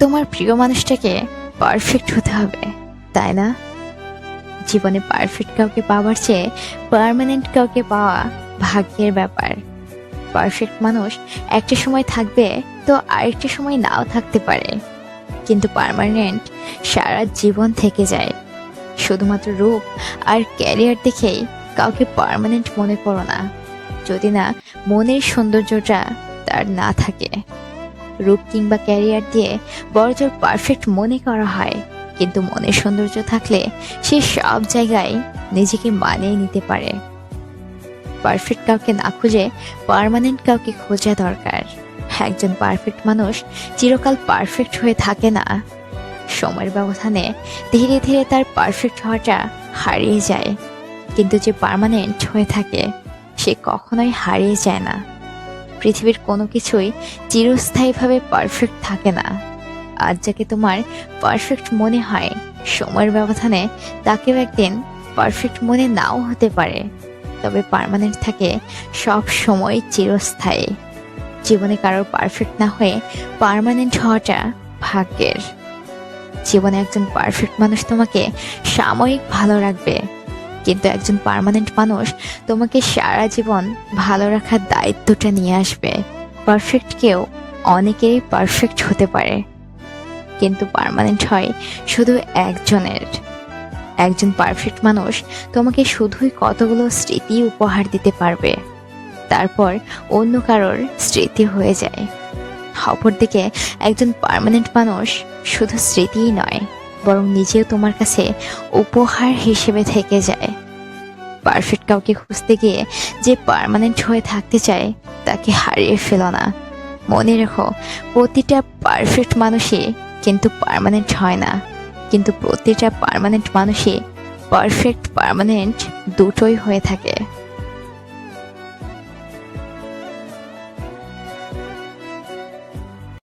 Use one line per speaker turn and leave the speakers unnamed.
তোমার প্রিয় মানুষটাকে পারফেক্ট হতে হবে, তাই না? জীবনে পারফেক্ট কাউকে পাওয়ার চেয়ে পার্মানেন্ট কাউকে পাওয়া ভাগ্যের ব্যাপার। পারফেক্ট মানুষ একটা সময় থাকবে, তো আরেকটা সময় নাও থাকতে পারে, কিন্তু পার্মানেন্ট সারা জীবন থেকে যায়। শুধুমাত্র রূপ আর ক্যারিয়ার দেখেই কাউকে পার্মানেন্ট মনে করো না, যদি না মনের সৌন্দর্যটা তার না থাকে। রূপ কিংবা ক্যারিয়ার দিয়ে বড়জোর পারফেক্ট মনে করা হয়, কিন্তু মনের সৌন্দর্য থাকলে সে সব জায়গায় নিজেকে মানিয়ে নিতে পারে। পারফেক্ট কাউকে না খুঁজে পার্মানেন্ট কাউকে খোঁজা দরকার। একজন পারফেক্ট মানুষ চিরকাল পারফেক্ট হয়ে থাকে না। সময়ের ব্যবধানে ধীরে ধীরে তার পারফেক্ট হওয়াটা হারিয়ে যায়, কিন্তু যে পার্মানেন্ট হয়ে থাকে সে কখনোই হারিয়ে যায় না। পৃথিবীর কোনো কিছুই চিরস্থায়ীভাবে পারফেক্ট থাকে না। আজ যাকে তোমার পারফেক্ট মনে হয়, সময়ের ব্যবধানে তাকেও একদিন পারফেক্ট মনে নাও হতে পারে, তবে পার্মানেন্ট থাকে সব সময় চিরস্থায়ী। জীবনে কারোর পারফেক্ট না হয়ে পার্মানেন্ট হওয়াটা ভাগ্যের। জীবনে একজন পারফেক্ট মানুষ তোমাকে সাময়িক ভালো রাখবে, কিন্তু একজন পার্মানেন্ট মানুষ তোমাকে সারা জীবন ভালো রাখার দায়িত্বটা নিয়ে আসবে। পারফেক্ট কেউ অনেকেরই পারফেক্ট হতে পারে, কিন্তু পার্মানেন্ট হয় শুধু একজনের। একজন পারফেক্ট মানুষ তোমাকে শুধুই কতগুলো স্মৃতি উপহার দিতে পারবে, তারপর অন্য কারোর স্মৃতি হয়ে যায়। অপরদিকে একজন পার্মানেন্ট মানুষ শুধু স্মৃতিই নয়, বরং নিজেও তোমার কাছে উপহার হিসেবে থেকে যায়। পারফেক্ট কাউকে খুঁজতে গিয়ে যে পার্মানেন্ট হয়ে থাকতে চায় তাকে হারিয়ে ফেলো না। মনে রেখো, প্রতিটা পারফেক্ট মানুষই কিন্তু পার্মানেন্ট হয় না, কিন্তু প্রতিটা পার্মানেন্ট মানুষই পারফেক্ট পার্মানেন্ট দুটোই হয়ে থাকে।